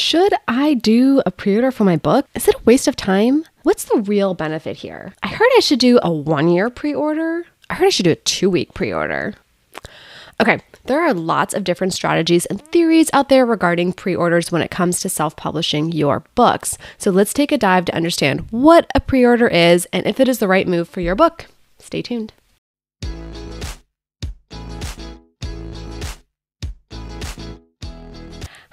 Should I do a pre-order for my book? Is it a waste of time? What's the real benefit here? I heard I should do a 1-year pre-order. I heard I should do a 2-week pre-order. Okay, there are lots of different strategies and theories out there regarding pre-orders when it comes to self-publishing your books. So let's take a dive to understand what a pre-order is and if it is the right move for your book. Stay tuned.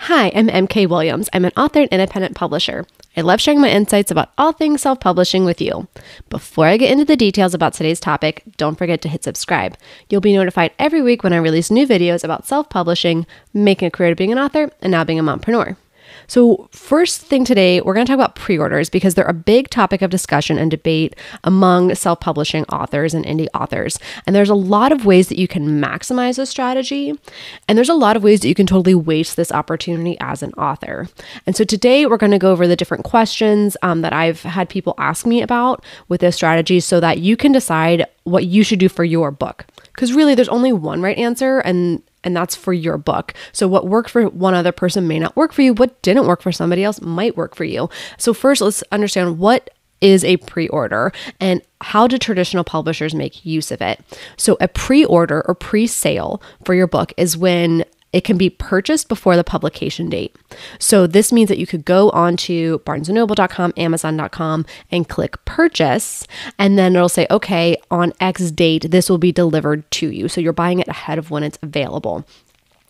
Hi, I'm MK Williams. I'm an author and independent publisher. I love sharing my insights about all things self-publishing with you. Before I get into the details about today's topic, don't forget to hit subscribe. You'll be notified every week when I release new videos about self-publishing, making a career of being an author, and now being a mompreneur. So first thing today, we're going to talk about pre-orders because they're a big topic of discussion and debate among self-publishing authors and indie authors. And there's a lot of ways that you can maximize this strategy. And there's a lot of ways that you can totally waste this opportunity as an author. And so today we're going to go over the different questions that I've had people ask me about with this strategy so that you can decide what you should do for your book. Because really there's only one right answer and that's for your book. So what worked for one other person may not work for you. What didn't work for somebody else might work for you. So first, let's understand what is a pre-order and how do traditional publishers make use of it. So a pre-order or pre-sale for your book is when it can be purchased before the publication date. So this means that you could go onto barnesandnoble.com, amazon.com and click purchase. And then it'll say, okay, on X date, this will be delivered to you. So you're buying it ahead of when it's available.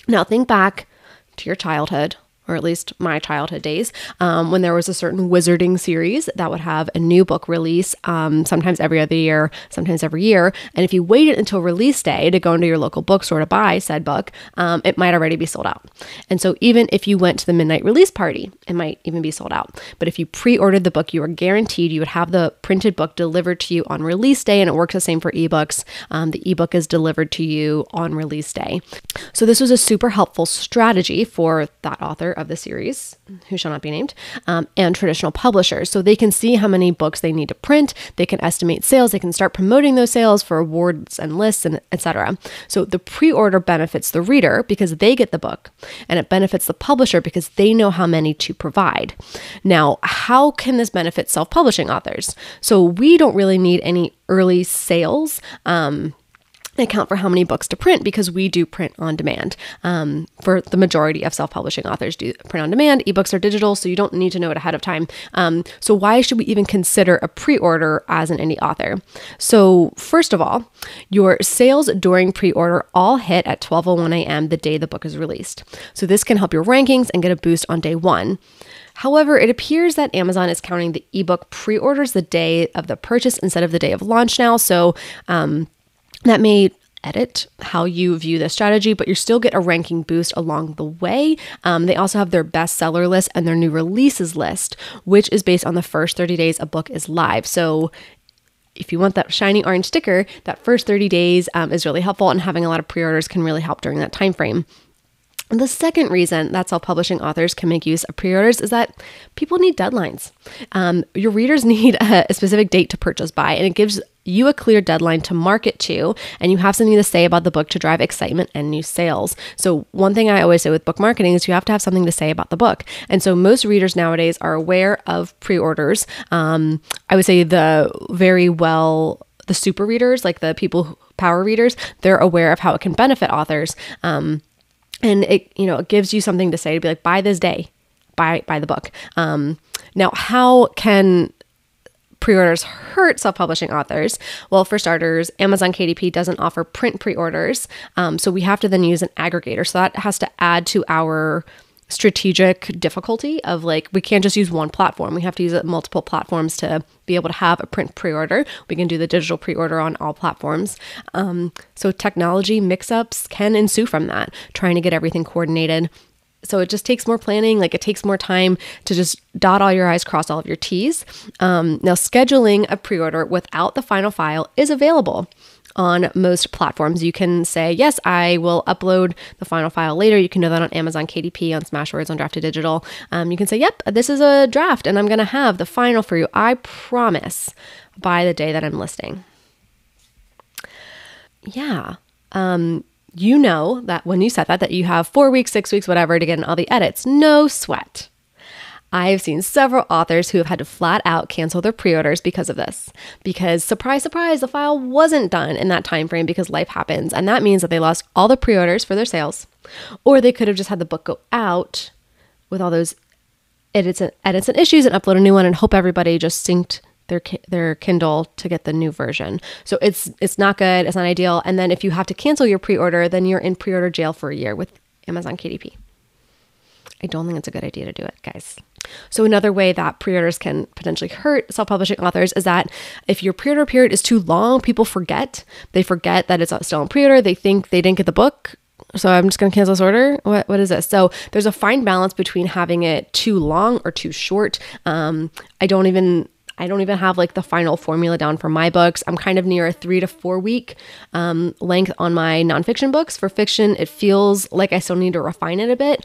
Now think back to your childhood, or at least my childhood days, when there was a certain wizarding series that would have a new book release, sometimes every other year, sometimes every year. And if you waited until release day to go into your local bookstore to buy said book, it might already be sold out. And so even if you went to the midnight release party, it might even be sold out. But if you pre-ordered the book, you were guaranteed you would have the printed book delivered to you on release day. And it works the same for ebooks. The ebook is delivered to you on release day. So this was a super helpful strategy for that author of the series, who shall not be named, and traditional publishers. So they can see how many books they need to print, they can estimate sales, they can start promoting those sales for awards and lists, and etc. So the pre-order benefits the reader because they get the book, and it benefits the publisher because they know how many to provide. Now, how can this benefit self-publishing authors? So we don't really need any early sales account for how many books to print because we do print on demand. For the majority of self-publishing authors do print on demand. Ebooks are digital, so you don't need to know it ahead of time. So why should we even consider a pre-order as an indie author? So first of all, your sales during pre-order all hit at 12:01 a.m. the day the book is released. So this can help your rankings and get a boost on day one. However, it appears that Amazon is counting the ebook pre-orders the day of the purchase instead of the day of launch now. So that may edit how you view this strategy, but you still get a ranking boost along the way. They also have their bestseller list and their new releases list, which is based on the first 30 days a book is live. So if you want that shiny orange sticker, that first 30 days is really helpful, and having a lot of pre-orders can really help during that time frame. And the second reason that self-publishing authors can make use of pre-orders is that people need deadlines. Your readers need a specific date to purchase by, and it gives you a clear deadline to market to, and you have something to say about the book to drive excitement and new sales. So one thing I always say with book marketing is you have to have something to say about the book. And so most readers nowadays are aware of pre-orders. I would say the super readers, like the power readers, they're aware of how it can benefit authors. And it gives you something to say to be like, buy this day, buy the book. Now, how can pre-orders hurt self-publishing authors? Well, for starters, Amazon KDP doesn't offer print pre-orders. So we have to then use an aggregator. So that has to add to our strategic difficulty of we can't just use one platform. We have to use multiple platforms to be able to have a print pre-order. We can do the digital pre-order on all platforms. So technology mix-ups can ensue from that, trying to get everything coordinated. So it just takes more planning. It takes more time to just dot all your I's, cross all of your T's. Now, scheduling a pre-order without the final file is available on most platforms. You can say, yes, I will upload the final file later. You can do that on Amazon KDP, on Smashwords, on Drafted Digital. You can say, yep, this is a draft and I'm going to have the final for you, I promise, by the day that I'm listing. Yeah. You know that when you set that you have 4 weeks, 6 weeks, whatever, to get in all the edits. No sweat. I've seen several authors who have had to flat out cancel their pre-orders because of this. Because surprise, surprise, the file wasn't done in that time frame because life happens. And that means that they lost all the pre-orders for their sales. Or they could have just had the book go out with all those edits and issues and upload a new one and hope everybody just synced their Kindle to get the new version. So it's not good. It's not ideal. And then if you have to cancel your pre-order, then you're in pre-order jail for a year with Amazon KDP. I don't think it's a good idea to do it, guys. So another way that pre-orders can potentially hurt self-publishing authors is that if your pre-order period is too long, people forget. They forget that it's still in pre-order. They think they didn't get the book. So I'm just going to cancel this order. What is this? So there's a fine balance between having it too long or too short. I don't even have like the final formula down for my books. I'm kind of near a 3 to 4 week length on my nonfiction books. For fiction, it feels like I still need to refine it a bit.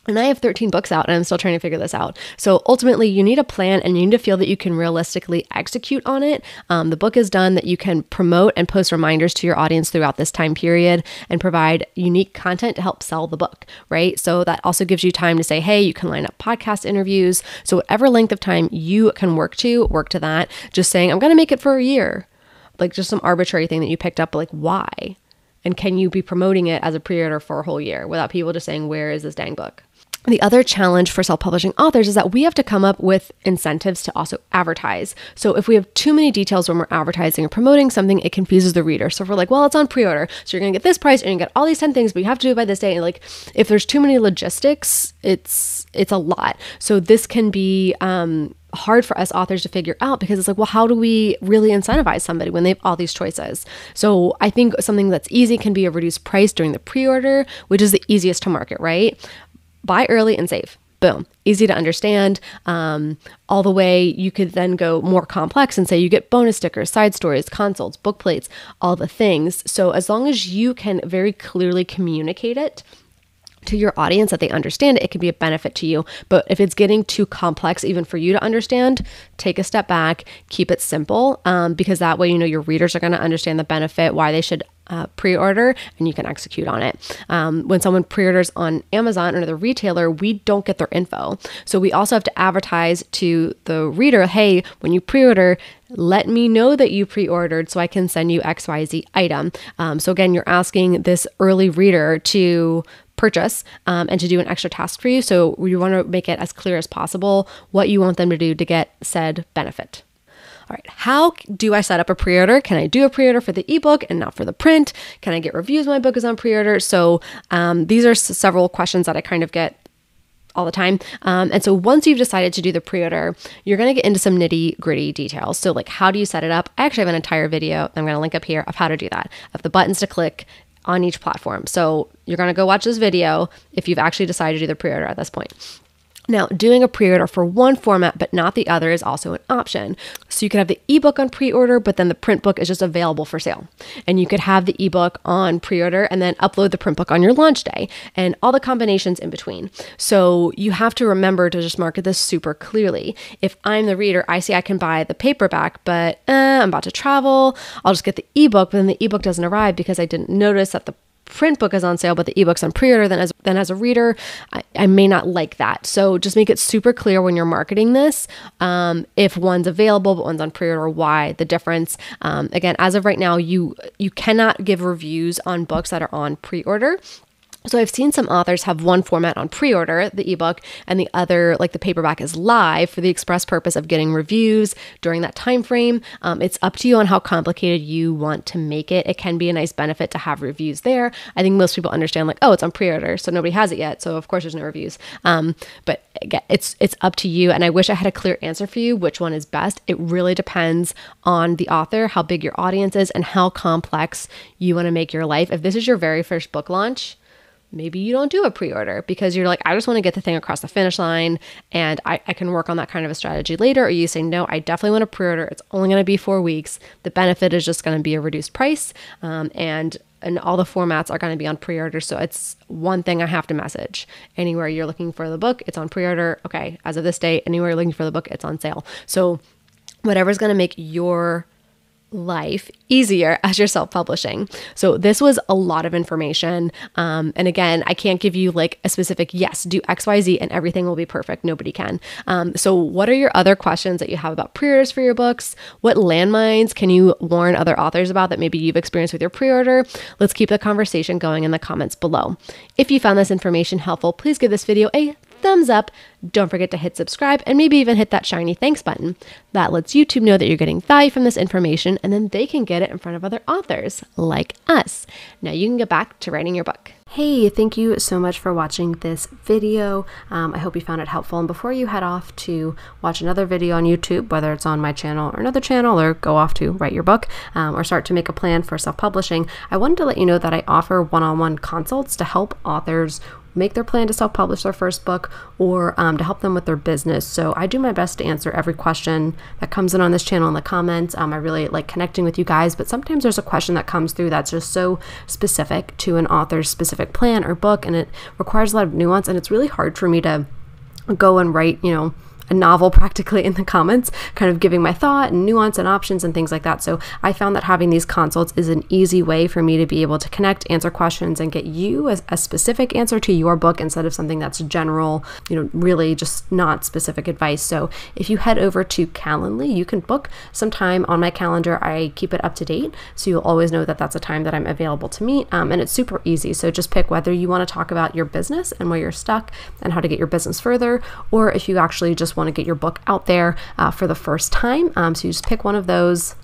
And I have 13 books out and I'm still trying to figure this out. So ultimately, you need a plan and you need to feel that you can realistically execute on it. The book is done, that you can promote and post reminders to your audience throughout this time period and provide unique content to help sell the book, right? So that also gives you time to say, hey, you can line up podcast interviews. So whatever length of time you can work to that. Just saying, I'm going to make it for a year. Like just some arbitrary thing that you picked up, like why? And can you be promoting it as a pre-order for a whole year without people just saying, where is this dang book? The other challenge for self-publishing authors is that we have to come up with incentives to also advertise. So if we have too many details when we're advertising or promoting something, it confuses the reader. So if we're like, well, it's on pre-order, so you're going to get this price and you get all these 10 things, but you have to do it by this day. And like, if there's too many logistics, it's a lot. So this can be hard for us authors to figure out because it's like, well, how do we really incentivize somebody when they have all these choices? So I think something that's easy can be a reduced price during the pre-order, which is the easiest to market, right? Buy early and save. Boom. Easy to understand. All the way, you could then go more complex and say you get bonus stickers, side stories, consults, book plates, all the things. So as long as you can very clearly communicate it to your audience that they understand it, it can be a benefit to you. But if it's getting too complex even for you to understand, take a step back, keep it simple, because that way, your readers are going to understand the benefit, why they should pre-order, and you can execute on it. When someone pre-orders on Amazon or the retailer, we don't get their info. So we also have to advertise to the reader, hey, when you pre-order, let me know that you pre-ordered so I can send you XYZ item. So again, you're asking this early reader to purchase and to do an extra task for you. So we want to make it as clear as possible what you want them to do to get said benefit. All right, how do I set up a pre-order? Can I do a pre-order for the ebook and not for the print? Can I get reviews when my book is on pre-order? So these are several questions that I kind of get all the time. And so once you've decided to do the pre-order, you're going to get into some nitty gritty details. So like, how do you set it up? I actually have an entire video I'm going to link up here of how to do that, of the buttons to click on each platform. So you're going to go watch this video if you've actually decided to do the pre-order at this point. Now, doing a pre-order for one format but not the other is also an option. So you could have the ebook on pre-order, but then the print book is just available for sale. And you could have the ebook on pre-order and then upload the print book on your launch day and all the combinations in between. So you have to remember to just market this super clearly. If I'm the reader, I see I can buy the paperback, but I'm about to travel. I'll just get the ebook, but then the ebook doesn't arrive because I didn't notice that the print book is on sale, but the ebook's on pre-order, then as a reader, I may not like that. So just make it super clear when you're marketing this, if one's available, but one's on pre-order, why, the difference. Again, as of right now, you cannot give reviews on books that are on pre-order. So I've seen some authors have one format on pre-order, the ebook, and the other, like the paperback, is live for the express purpose of getting reviews during that time frame. It's up to you on how complicated you want to make it. It can be a nice benefit to have reviews there. I think most people understand, like, oh, it's on pre-order, so nobody has it yet, so of course there's no reviews. But again, it's up to you, and I wish I had a clear answer for you which one is best. It really depends on the author, how big your audience is, and how complex you want to make your life. If this is your very first book launch, maybe you don't do a pre-order because you're like, I just want to get the thing across the finish line and I can work on that kind of a strategy later. Or you say, no, I definitely want to pre-order. It's only going to be 4 weeks. The benefit is just going to be a reduced price. And all the formats are going to be on pre-order. So it's one thing I have to message. Anywhere you're looking for the book, it's on pre-order. Okay, as of this date, anywhere you're looking for the book, it's on sale. So whatever's going to make your life easier as you're self-publishing. So this was a lot of information. And again, I can't give you like a specific, yes, do XYZ and everything will be perfect. Nobody can. So what are your other questions that you have about pre-orders for your books? What landmines can you warn other authors about that maybe you've experienced with your pre-order? Let's keep the conversation going in the comments below. If you found this information helpful, please give this video a thumbs up. Don't forget to hit subscribe and maybe even hit that shiny thanks button. That lets YouTube know that you're getting value from this information, and then they can get it in front of other authors like us. Now you can get back to writing your book. Hey, thank you so much for watching this video. I hope you found it helpful. And before you head off to watch another video on YouTube, whether it's on my channel or another channel, or go off to write your book or start to make a plan for self-publishing, I wanted to let you know that I offer one-on-one consults to help authors make their plan to self-publish their first book, or to help them with their business. So I do my best to answer every question that comes in on this channel in the comments. I really like connecting with you guys, but sometimes there's a question that comes through that's just so specific to an author's specific plan or book, and it requires a lot of nuance, and it's really hard for me to go and write, a novel practically in the comments, kind of giving my thought and nuance and options and things like that. So I found that having these consults is an easy way for me to be able to connect, answer questions, and get you a specific answer to your book instead of something that's general, really just not specific advice. So if you head over to Calendly, you can book some time on my calendar. I keep it up to date, so you'll always know that that's a time that I'm available to meet, and it's super easy. So just pick whether you want to talk about your business and where you're stuck and how to get your business further, or if you actually just want to get your book out there for the first time. So you just pick one of those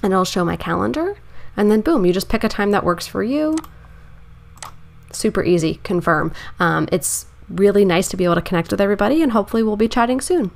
and it'll show my calendar, and then boom, you just pick a time that works for you. Super easy, confirm. It's really nice to be able to connect with everybody, and hopefully we'll be chatting soon.